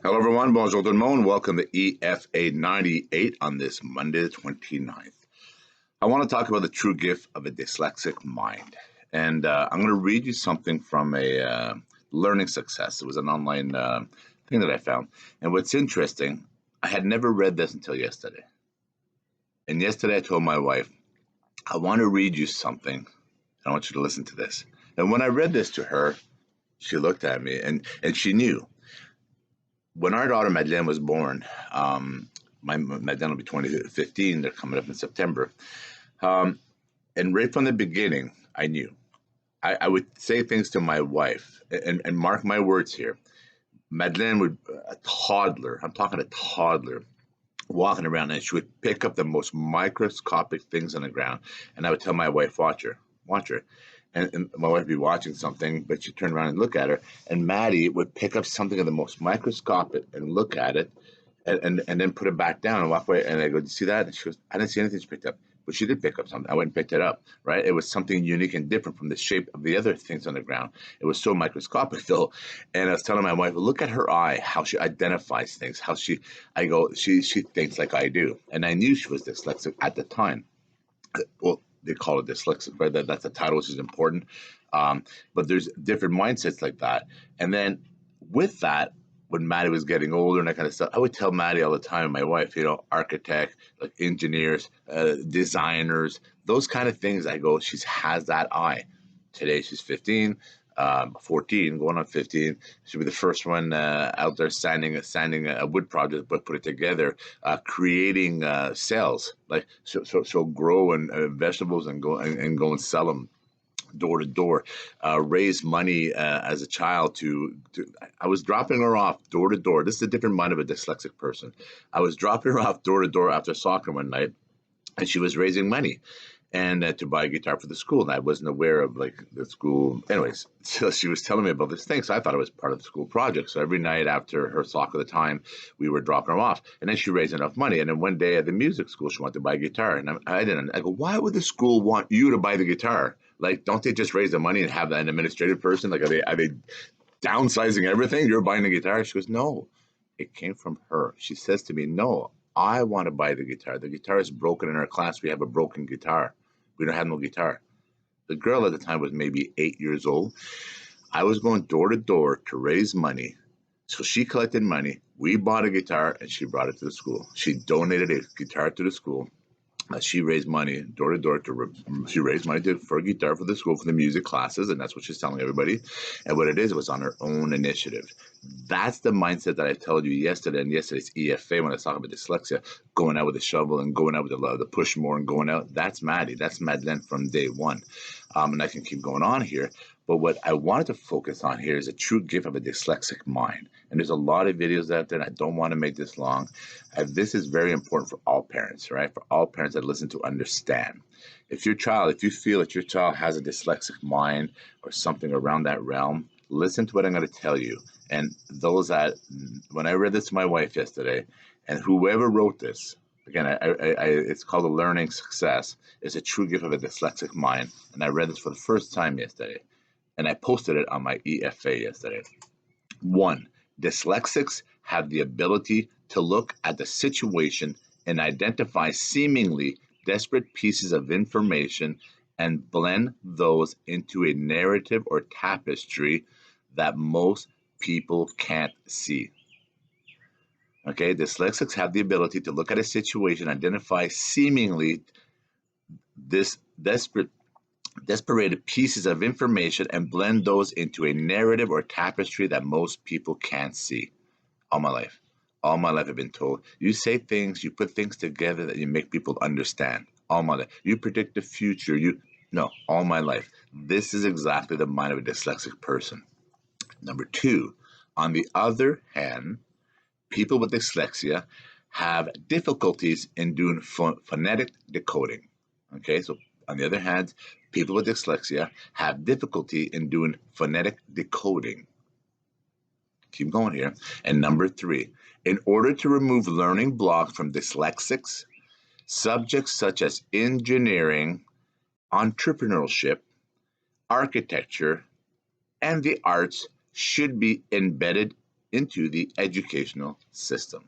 Hello everyone, bonjour tout le monde. Welcome to EFA98 on this Monday the 29th. I want to talk about the true gift of a dyslexic mind. And I'm going to read you something from a learning success. It was an online thing that I found. And what's interesting, I had never read this until yesterday. And yesterday I told my wife, I want to read you something. And I want you to listen to this. And when I read this to her, she looked at me and she knew. When our daughter Madeleine was born, Madeleine will be 2015. They're coming up in September. And right from the beginning, I knew. I would say things to my wife, and mark my words here. Madeleine would, a toddler, I'm talking a toddler, walking around, and she would pick up the most microscopic things on the ground. And I would tell my wife, watch her, watch her. And my wife would be watching something, but she'd turn around and look at her. And Maddie would pick up something of the most microscopic and look at it and then put it back down and walk away. And I go, "Do you see that?" And she goes, "I didn't see anything she picked up." But she did pick up something. I went and picked it up, right? It was something unique and different from the shape of the other things on the ground. It was so microscopic, though. And I was telling my wife, look at her eye, how she identifies things, I go, she thinks like I do. And I knew she was dyslexic at the time. Well, they call it dyslexic, right? That's a title, which is important. But there's different mindsets like that. And then with that, when Maddie was getting older and that kind of stuff, I would tell Maddie all the time, my wife, architect, like engineers, designers, those kind of things. I go, she has that eye. Today she's 15, 14, going on 15. She'll be the first one out there sanding a wood project, but put it together, creating sales. Like so grow vegetables and go and sell them door to door, raise money as a child I was dropping her off door to door. This is a different mind of a dyslexic person. I was dropping her off door to door after soccer one night, and she was raising money and to buy a guitar for the school. And I wasn't aware of like the school. Anyways, so she was telling me about this thing. So I thought it was part of the school project. So every night after her soccer the time, we were dropping her off. And then she raised enough money. And then one day at the music school, she wanted to buy a guitar. And I didn't. I go, why would the school want you to buy the guitar? Like, don't they just raise the money and have an administrative person? Like, are they downsizing everything? You're buying the guitar? She goes, no, it came from her. She says to me, no, I want to buy the guitar. The guitar is broken in our class. We have a broken guitar. We don't have no guitar. The girl at the time was maybe 8 years old. I was going door to door to raise money. So she collected money. We bought a guitar and she brought it to the school. She donated a guitar to the school. She raised money door to door she raised money for a guitar for the school for the music classes, and that's what she's telling everybody. And what it was on her own initiative. That's the mindset that I told you yesterday, and yesterday's EFA when I was talking about dyslexia, going out with a shovel and going out with the push more and going out. That's Maddie. That's Madeleine from day one. And I can keep going on here. But what I wanted to focus on here is a true gift of a dyslexic mind. And there's a lot of videos out there, and I don't want to make this long. This is very important for all parents, right? For all parents that listen to understand. If you feel that your child has a dyslexic mind or something around that realm, listen to what I'm going to tell you. And when I read this to my wife yesterday, and whoever wrote this, again, it's called a learning success. It's a true gift of a dyslexic mind. And I read this for the first time yesterday. And I posted it on my EFA yesterday. 1, dyslexics have the ability to look at the situation and identify seemingly desperate pieces of information and blend those into a narrative or tapestry that most people can't see. Okay, dyslexics have the ability to look at a situation, identify seemingly desperate pieces of information and blend those into a narrative or tapestry that most people can't see. All my life I've been told, you say things, you put things together that you make people understand. All my life. You predict the future. No, all my life. This is exactly the mind of a dyslexic person. Number 2, on the other hand, people with dyslexia have difficulties in doing phonetic decoding. Okay, so on the other hand, people with dyslexia have difficulty in doing phonetic decoding. Keep going here. And number 3, in order to remove learning blocks from dyslexics, subjects such as engineering, entrepreneurship, architecture, and the arts should be embedded into the educational system.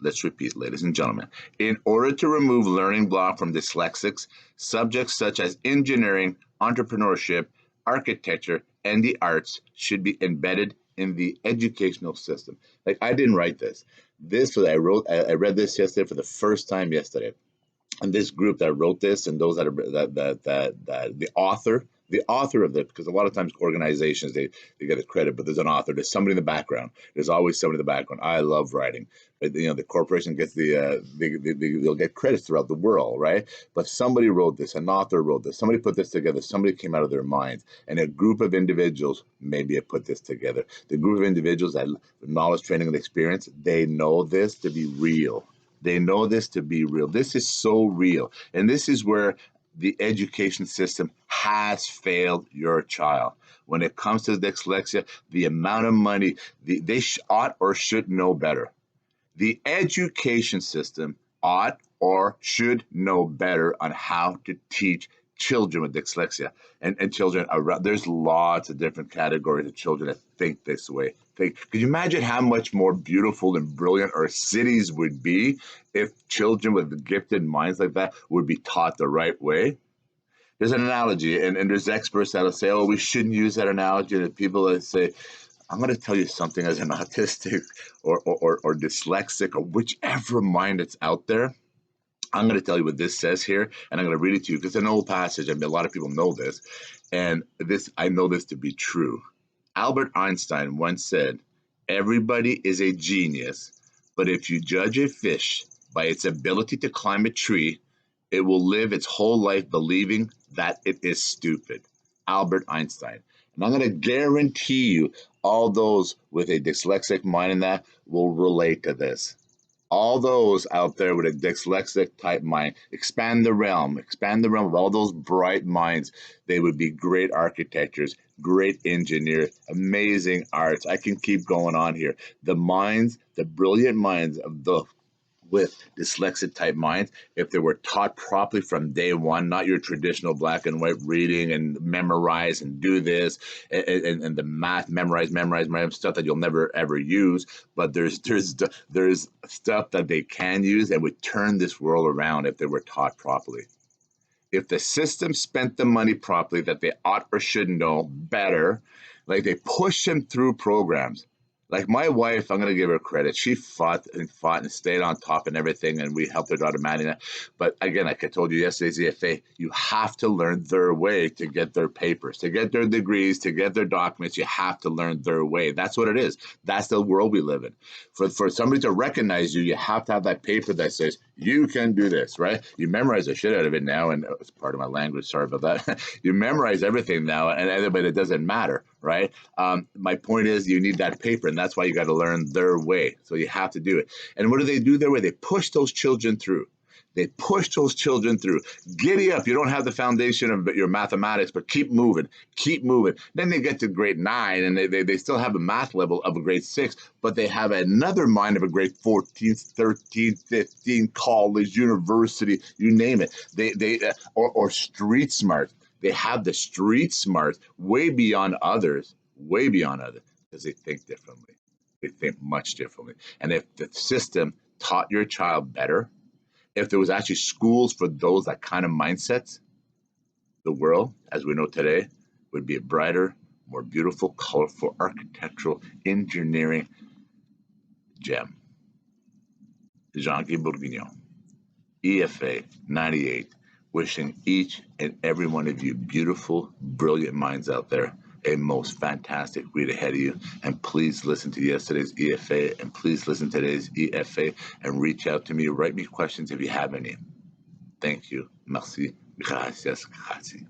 Let's repeat, ladies and gentlemen. In order to remove learning block from dyslexics, subjects such as engineering, entrepreneurship, architecture, and the arts should be embedded in the educational system. Like, I didn't write this. I read this yesterday for the first time yesterday. And this group that wrote this, and those that are the author of it, because a lot of times organizations they get the credit, but there's an author, there's somebody in the background. There's always somebody in the background. I love writing, but the corporation gets they'll get credits throughout the world, right? But somebody wrote this, an author wrote this, somebody put this together, somebody came out of their minds, and a group of individuals maybe have put this together. The group of individuals that knowledge, training, and experience, they know this to be real. They know this to be real. This is so real. And this is where the education system has failed your child. When it comes to dyslexia, the amount of money, they ought or should know better. The education system ought or should know better on how to teach children with dyslexia and children around. There's lots of different categories of children that think this way. Could you imagine how much more beautiful and brilliant our cities would be if children with gifted minds like that would be taught the right way? There's an analogy, and there's experts that'll say, oh, we shouldn't use that analogy. And people that say, I'm going to tell you something as an autistic or dyslexic or whichever mind that's out there. I'm going to tell you what this says here, and I'm going to read it to you because it's an old passage. I mean, a lot of people know this, and I know this to be true. Albert Einstein once said, everybody is a genius, but if you judge a fish by its ability to climb a tree, it will live its whole life believing that it is stupid. Albert Einstein. And I'm going to guarantee you all those with a dyslexic mind in that will relate to this. All those out there with a dyslexic type mind, expand the realm of all those bright minds. They would be great architects, great engineers, amazing arts. I can keep going on here. The minds, the brilliant minds of the with dyslexic type minds, if they were taught properly from day one, not your traditional black and white reading and memorize and do this and the math, memorize stuff that you'll never ever use, but there's stuff that they can use that would turn this world around if they were taught properly. If the system spent the money properly that they ought or should know better, like they push them through programs. Like my wife, I'm going to give her credit. She fought and stayed on top and everything, and we helped her automatically. But again, like I told you yesterday, EFA, you have to learn their way to get their papers, to get their degrees, to get their documents. You have to learn their way. That's what it is. That's the world we live in. For somebody to recognize you, you have to have that paper that says, you can do this, right? You memorize the shit out of it now, and it's part of my language, sorry about that. You memorize everything now, but it doesn't matter, right? My point is you need that paper, and that's why you got to learn their way. So you have to do it. And what do they do their way? They push those children through. They push those children through. Giddy up. You don't have the foundation of your mathematics, but keep moving. Keep moving. Then they get to grade 9, and they still have a math level of a grade 6, but they have another mind of a grade 14, 13, 15, college, university, you name it. Or street smart. They have the street smart way beyond others, because they think differently. They think much differently. And if the system taught your child better, if there was actually schools for those that kind of mindsets, the world, as we know today, would be a brighter, more beautiful, colorful, architectural, engineering gem. Jean-Guy Bourguignon, EFA98, wishing each and every one of you beautiful, brilliant minds out there a most fantastic week ahead of you. And please listen to yesterday's EFA, and please listen to today's EFA, and reach out to me. Write me questions if you have any. Thank you. Merci. Gracias. Gracias.